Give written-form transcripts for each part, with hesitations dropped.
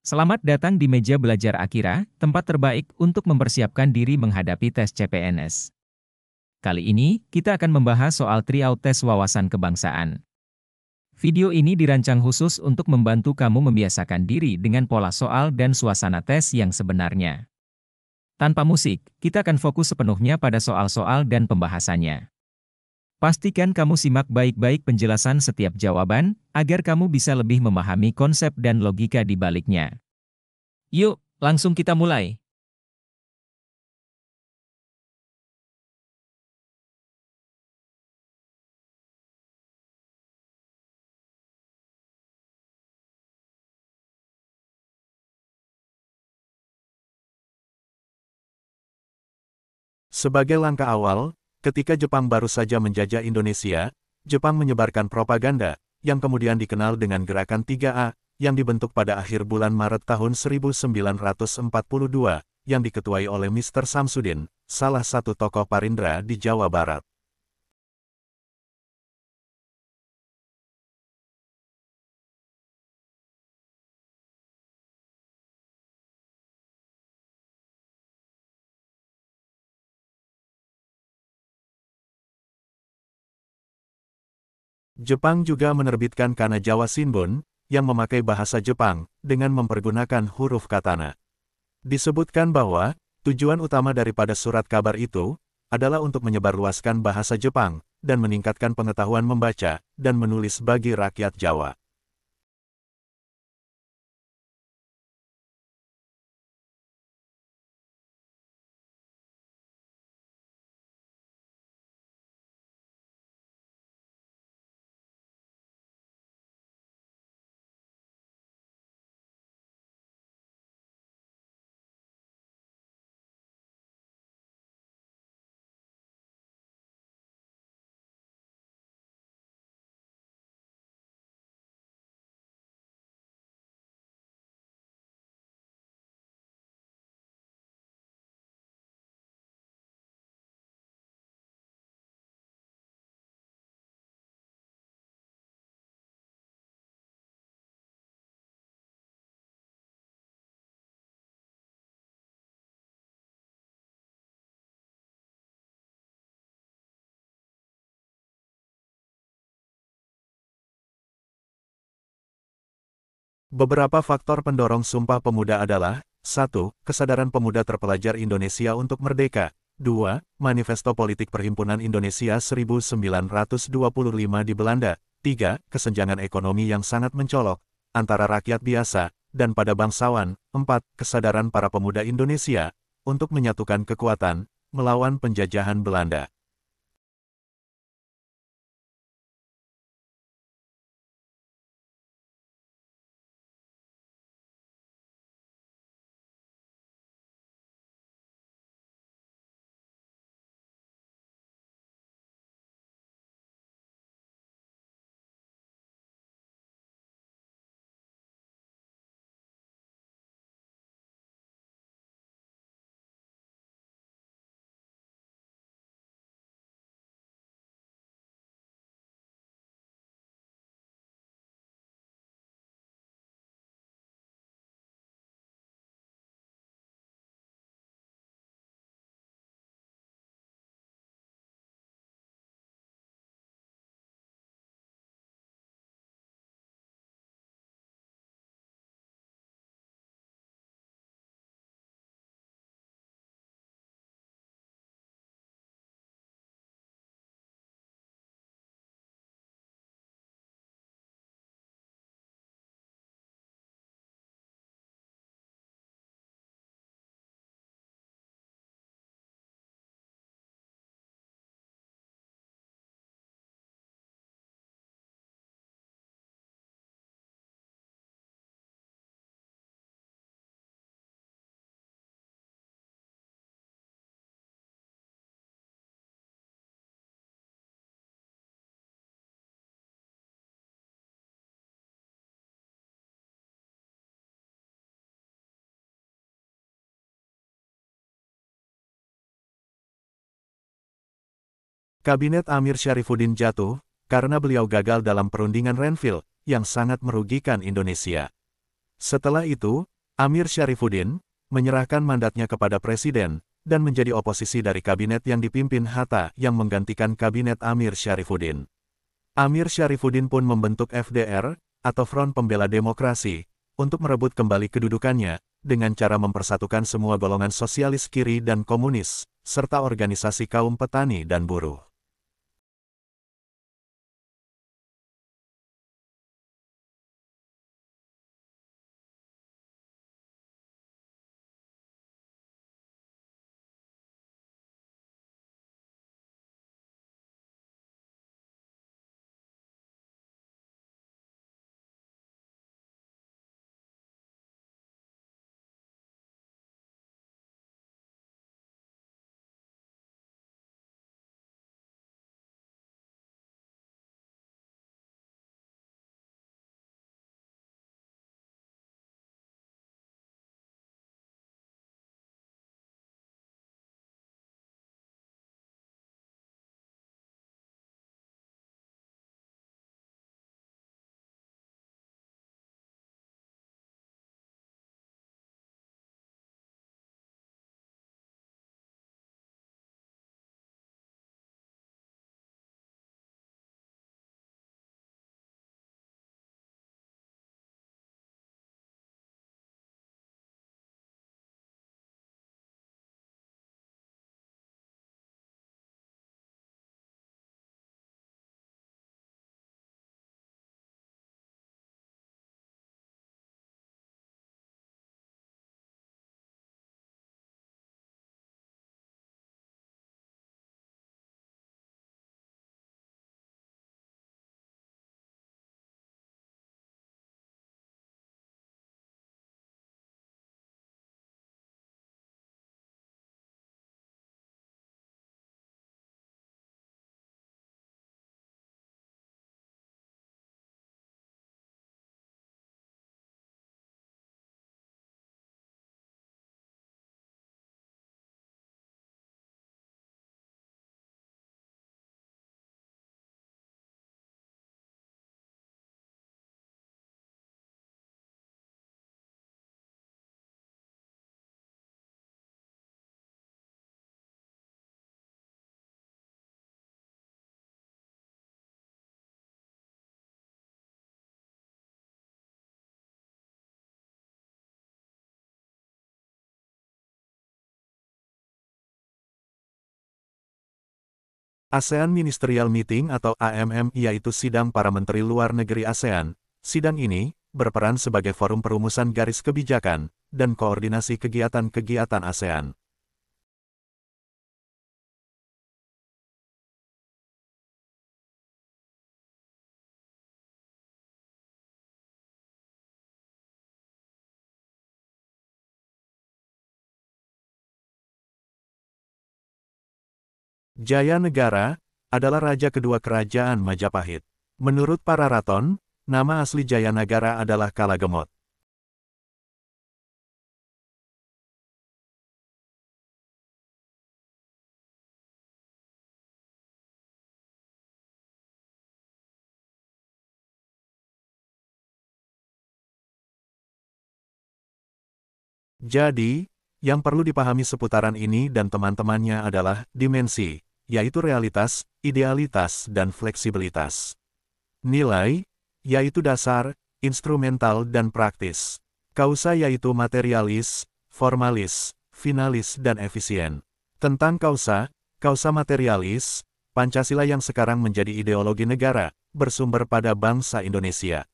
Selamat datang di meja belajar Akira, tempat terbaik untuk mempersiapkan diri menghadapi tes CPNS. Kali ini, kita akan membahas soal tryout tes wawasan kebangsaan. Video ini dirancang khusus untuk membantu kamu membiasakan diri dengan pola soal dan suasana tes yang sebenarnya. Tanpa musik, kita akan fokus sepenuhnya pada soal-soal dan pembahasannya. Pastikan kamu simak baik-baik penjelasan setiap jawaban, agar kamu bisa lebih memahami konsep dan logika di baliknya. Yuk, langsung kita mulai. Sebagai langkah awal, ketika Jepang baru saja menjajah Indonesia, Jepang menyebarkan propaganda, yang kemudian dikenal dengan Gerakan 3A, yang dibentuk pada akhir bulan Maret tahun 1942, yang diketuai oleh Mr. Samsudin, salah satu tokoh Parindra di Jawa Barat. Jepang juga menerbitkan Kana Jawa Shinbun, yang memakai bahasa Jepang, dengan mempergunakan huruf katana. Disebutkan bahwa, tujuan utama daripada surat kabar itu, adalah untuk menyebarluaskan bahasa Jepang, dan meningkatkan pengetahuan membaca, dan menulis bagi rakyat Jawa. Beberapa faktor pendorong Sumpah Pemuda adalah: 1. Kesadaran pemuda terpelajar Indonesia untuk merdeka. 2. Manifesto Politik Perhimpunan Indonesia 1925 di Belanda. 3. Kesenjangan ekonomi yang sangat mencolok antara rakyat biasa dan pada bangsawan. 4. Kesadaran para pemuda Indonesia untuk menyatukan kekuatan melawan penjajahan Belanda. Kabinet Amir Syarifuddin jatuh, karena beliau gagal dalam perundingan Renville, yang sangat merugikan Indonesia. Setelah itu, Amir Syarifuddin, menyerahkan mandatnya kepada Presiden, dan menjadi oposisi dari kabinet yang dipimpin Hatta yang menggantikan kabinet Amir Syarifuddin. Amir Syarifuddin pun membentuk FDR, atau Front Pembela Demokrasi, untuk merebut kembali kedudukannya, dengan cara mempersatukan semua golongan sosialis kiri dan komunis, serta organisasi kaum petani dan buruh. ASEAN Ministerial Meeting atau AMM yaitu Sidang Para Menteri Luar Negeri ASEAN. Sidang ini berperan sebagai forum perumusan garis kebijakan dan koordinasi kegiatan-kegiatan ASEAN. Jaya Negara adalah raja kedua kerajaan Majapahit. Menurut para raton, nama asli Jaya Nagara adalah Kalagemot. Jadi, yang perlu dipahami seputaran ini dan teman-temannya adalah dimensi, yaitu realitas, idealitas, dan fleksibilitas. Nilai, yaitu dasar, instrumental dan praktis. Kausa yaitu materialis, formalis, finalis dan efisien. Tentang kausa, kausa materialis, Pancasila yang sekarang menjadi ideologi negara, bersumber pada bangsa Indonesia.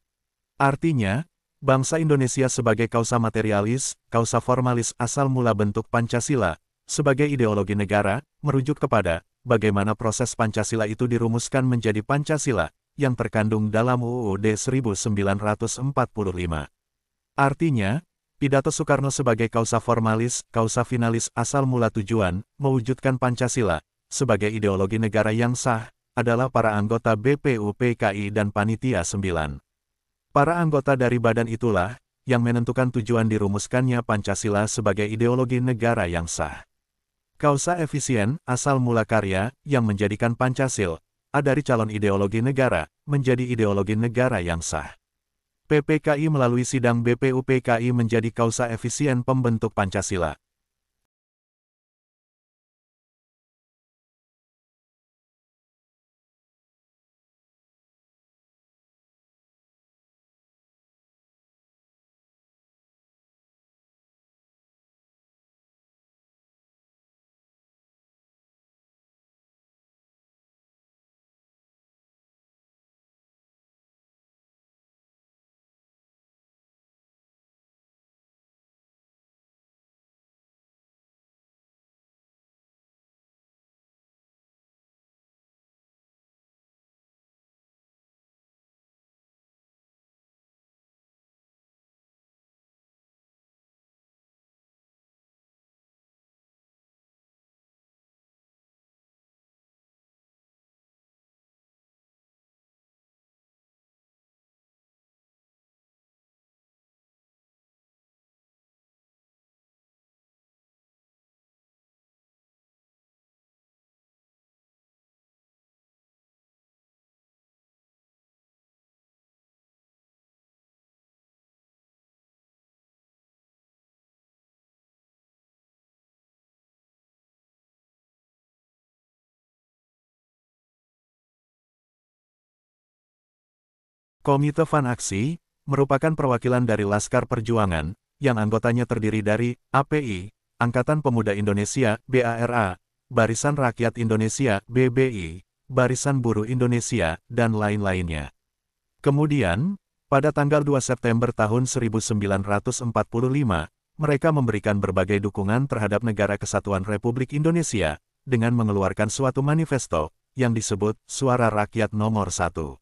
Artinya, bangsa Indonesia sebagai kausa materialis, kausa formalis asal mula bentuk Pancasila, sebagai ideologi negara, merujuk kepada bagaimana proses Pancasila itu dirumuskan menjadi Pancasila, yang terkandung dalam UUD 1945. Artinya, pidato Soekarno sebagai kausa formalis, kausa finalis asal mula tujuan, mewujudkan Pancasila, sebagai ideologi negara yang sah, adalah para anggota BPUPKI dan Panitia 9. Para anggota dari badan itulah, yang menentukan tujuan dirumuskannya Pancasila sebagai ideologi negara yang sah. Kausa efisien, asal mula karya, yang menjadikan Pancasila, dari calon ideologi negara, menjadi ideologi negara yang sah. PPKI melalui sidang BPUPKI menjadi kausa efisien pembentuk Pancasila. Komite Van Aksi merupakan perwakilan dari Laskar Perjuangan, yang anggotanya terdiri dari API, Angkatan Pemuda Indonesia (BARA), Barisan Rakyat Indonesia (BBI), Barisan Buruh Indonesia, dan lain-lainnya. Kemudian, pada tanggal 2 September tahun 1945, mereka memberikan berbagai dukungan terhadap Negara Kesatuan Republik Indonesia, dengan mengeluarkan suatu manifesto, yang disebut Suara Rakyat Nomor 1.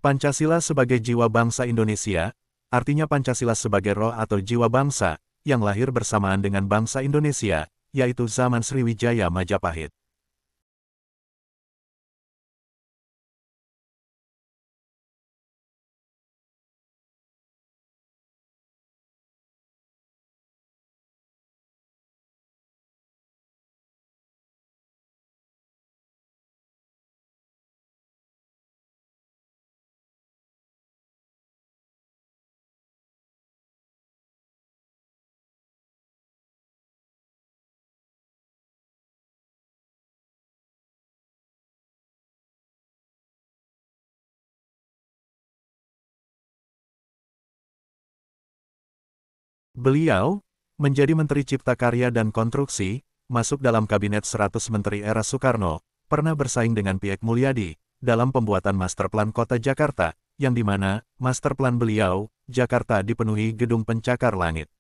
Pancasila sebagai jiwa bangsa Indonesia, artinya Pancasila sebagai roh atau jiwa bangsa, yang lahir bersamaan dengan bangsa Indonesia, yaitu zaman Sriwijaya Majapahit. Beliau menjadi Menteri Cipta Karya dan Konstruksi, masuk dalam Kabinet 100 Menteri era Soekarno, pernah bersaing dengan Piek Mulyadi dalam pembuatan Master Plan Kota Jakarta, yang dimana Master Plan beliau, Jakarta dipenuhi gedung pencakar langit.